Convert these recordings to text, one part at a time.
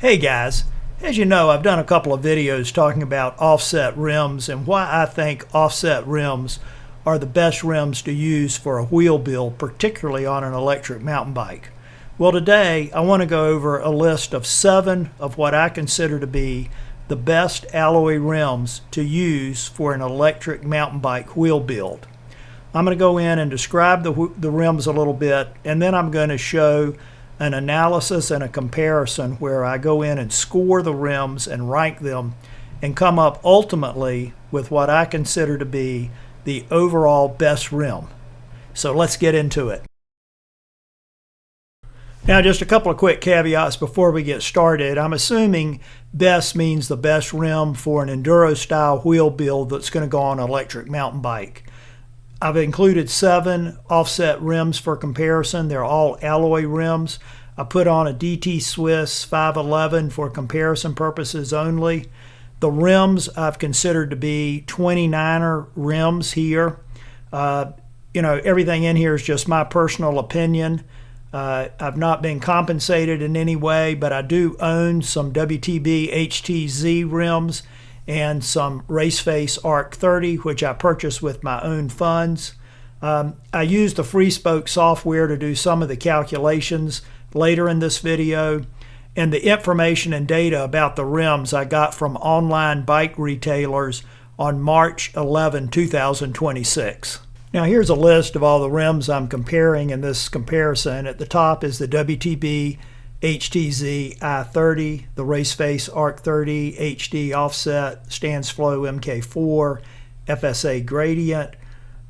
Hey guys, as you know, I've done a couple of videos talking about offset rims and why I think offset rims are the best rims to use for a wheel build, particularly on an electric mountain bike. Well, today I want to go over a list of 7 of what I consider to be the best alloy rims to use for an electric mountain bike wheel build. I'm going to go in and describe the rims a little bit, and then I'm going to show an analysis and a comparison where I go in and score the rims and rank them and come up ultimately with what I consider to be the overall best rim. So let's get into it. Now, just a couple of quick caveats before we get started. I'm assuming best means the best rim for an enduro style wheel build that's going to go on an electric mountain bike. I've included 7 offset rims for comparison. They're all alloy rims. I put on a DT Swiss 511 for comparison purposes only. The rims I've considered to be 29er rims here. Everything in here is just my personal opinion. I've not been compensated in any way, but I do own some WTB HTZ rims and some Raceface Arc 30, which I purchased with my own funds. I used the FreeSpoke software to do some of the calculations later in this video, and the information and data about the rims I got from online bike retailers on March 11, 2026. Now here's a list of all the rims I'm comparing in this comparison. At the top is the WTB HTZ I30, the Raceface Arc 30 HD Offset, Stansflow MK4, FSA Gradient,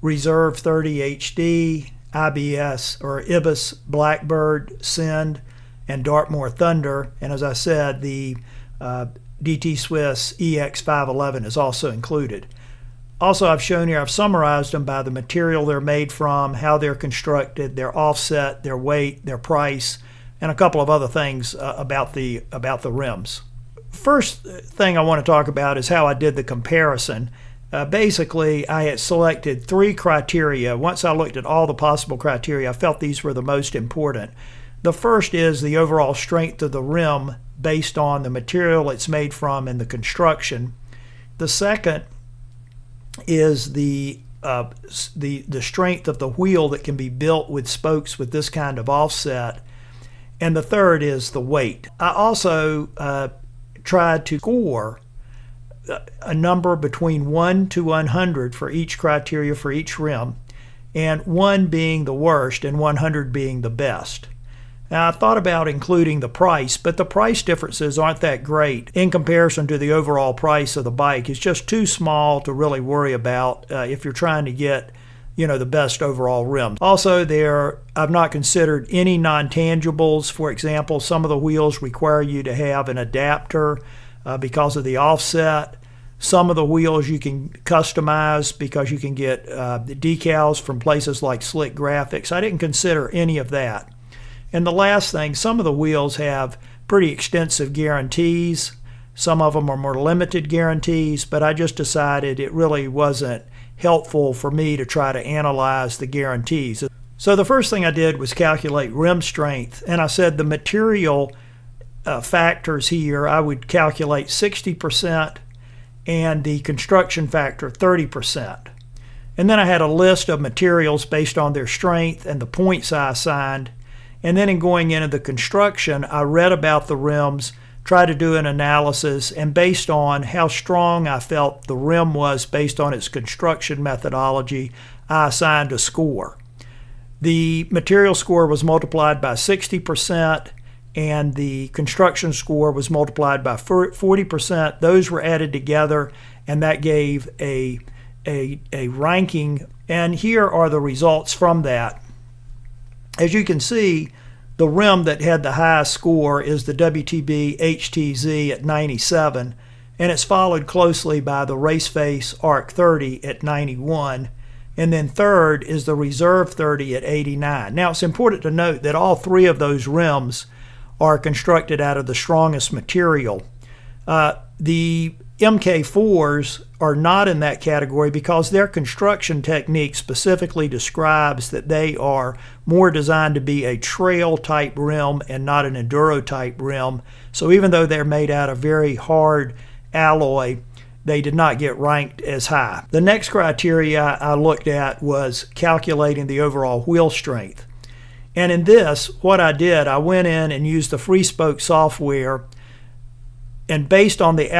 Reserve 30 HD, IBS Blackbird, Send, and Dartmoor Thunder. And as I said, the DT Swiss EX511 is also included. Also, I've shown here, I've summarized them by the material they're made from, how they're constructed, their offset, their weight, their price, and a couple of other things about the rims. First thing I want to talk about is how I did the comparison. Basically, I had selected 3 criteria. Once I looked at all the possible criteria, I felt these were the most important. The first is the overall strength of the rim based on the material it's made from and the construction. The second is the strength of the wheel that can be built with spokes with this kind of offset. And the third is the weight. I also tried to score a number between 1 to 100 for each criteria for each rim, and 1 being the worst and 100 being the best. Now, I thought about including the price, but the price differences aren't that great in comparison to the overall price of the bike. It's just too small to really worry about if you're trying to get the best overall rim. Also, I've not considered any non-tangibles. For example, some of the wheels require you to have an adapter because of the offset. Some of the wheels you can customize because you can get the decals from places like Slick Graphics. I didn't consider any of that. And the last thing, some of the wheels have pretty extensive guarantees. Some of them are more limited guarantees, but I just decided it really wasn't helpful for me to try to analyze the guarantees. So the first thing I did was calculate rim strength, and I said the material factors here, I would calculate 60% and the construction factor 30%. And then I had a list of materials based on their strength and the points I assigned. And then in going into the construction, I read about the rims, tried to do an analysis, and based on how strong I felt the rim was based on its construction methodology, I assigned a score. The material score was multiplied by 60%, and the construction score was multiplied by 40%. Those were added together, and that gave a ranking. And here are the results from that. As you can see, the rim that had the highest score is the WTB HTZ at 97, and it's followed closely by the Raceface Arc 30 at 91, and then third is the Reserve 30 at 89. Now, it's important to note that all 3 of those rims are constructed out of the strongest material. The MK4s are not in that category because their construction technique specifically describes that they are more designed to be a trail type rim and not an enduro type rim. So even though they're made out of very hard alloy, they did not get ranked as high. The next criteria I looked at was calculating the overall wheel strength. And in this, what I did, I went in and used the free spoke software, and based on the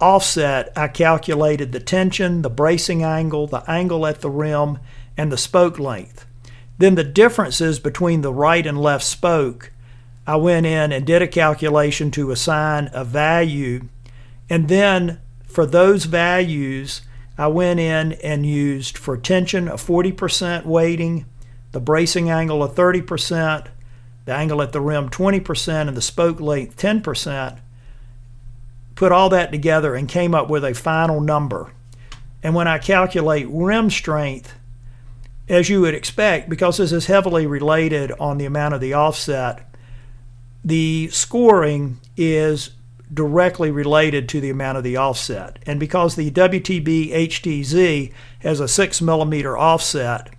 offset, I calculated the tension, the bracing angle, the angle at the rim, and the spoke length. Then the differences between the right and left spoke, I went in and did a calculation to assign a value, and then for those values, I went in and used for tension a 40% weighting, the bracing angle of 30%, the angle at the rim 20%, and the spoke length 10%, put all that together and came up with a final number. And when I calculate rim strength, as you would expect, because this is heavily related on the amount of the offset, the scoring is directly related to the amount of the offset. And because the WTB HTZ has a 6 millimeter offset,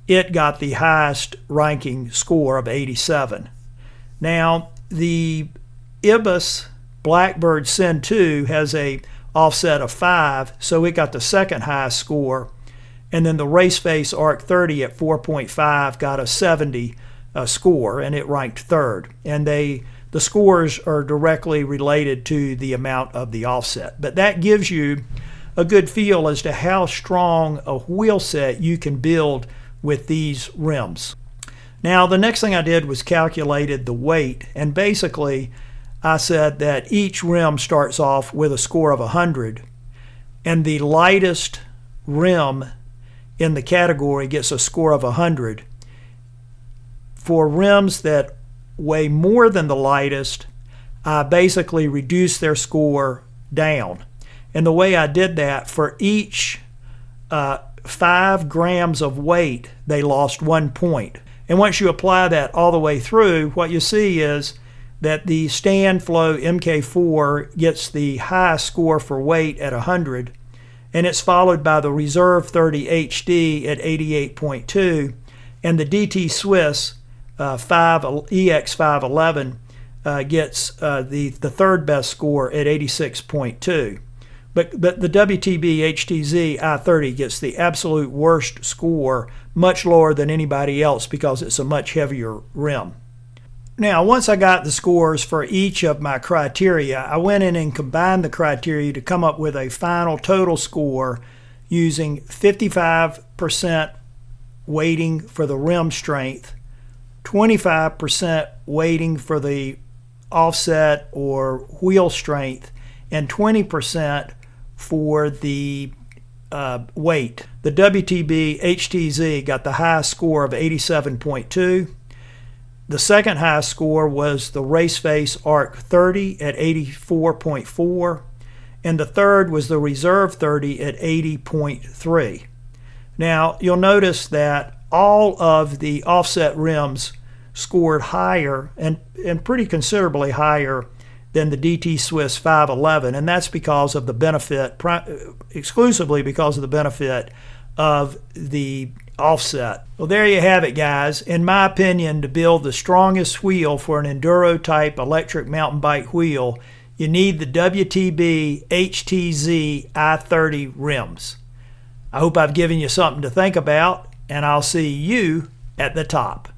it got the highest ranking score of 87. Now, the IBIS Blackbird Sin 2 has a offset of 5, so it got the second highest score. And then the Raceface Arc 30 at 4.5 got a 70 score, and it ranked third. And the scores are directly related to the amount of the offset. But that gives you a good feel as to how strong a wheel set you can build with these rims. Now, the next thing I did was calculated the weight, and basically I said that each rim starts off with a score of 100, and the lightest rim in the category gets a score of 100. For rims that weigh more than the lightest, I basically reduced their score down. And the way I did that, for each 5 grams of weight, they lost 1 point. And once you apply that all the way through, what you see is that the Stand Flow MK4 gets the highest score for weight at 100, and it's followed by the Reserve 30 HD at 88.2, and the DT Swiss EX511 gets the third best score at 86.2. But the WTB HTZ I30 gets the absolute worst score, much lower than anybody else because it's a much heavier rim. Now, once I got the scores for each of my criteria, I went in and combined the criteria to come up with a final total score using 55% weighting for the rim strength, 25% weighting for the offset or wheel strength, and 20% for the weight. The WTB HTZ got the highest score of 87.2. The second highest score was the Raceface Arc 30 at 84.4, and the third was the Reserve 30 at 80.3. Now, you'll notice that all of the offset rims scored higher and pretty considerably higher than the DT Swiss 511, and that's because of the benefit, exclusively because of the benefit of the offset. Well, there you have it, guys. In my opinion, to build the strongest wheel for an enduro type electric mountain bike wheel, you need the WTB HTZ I30 rims. I hope I've given you something to think about, and I'll see you at the top.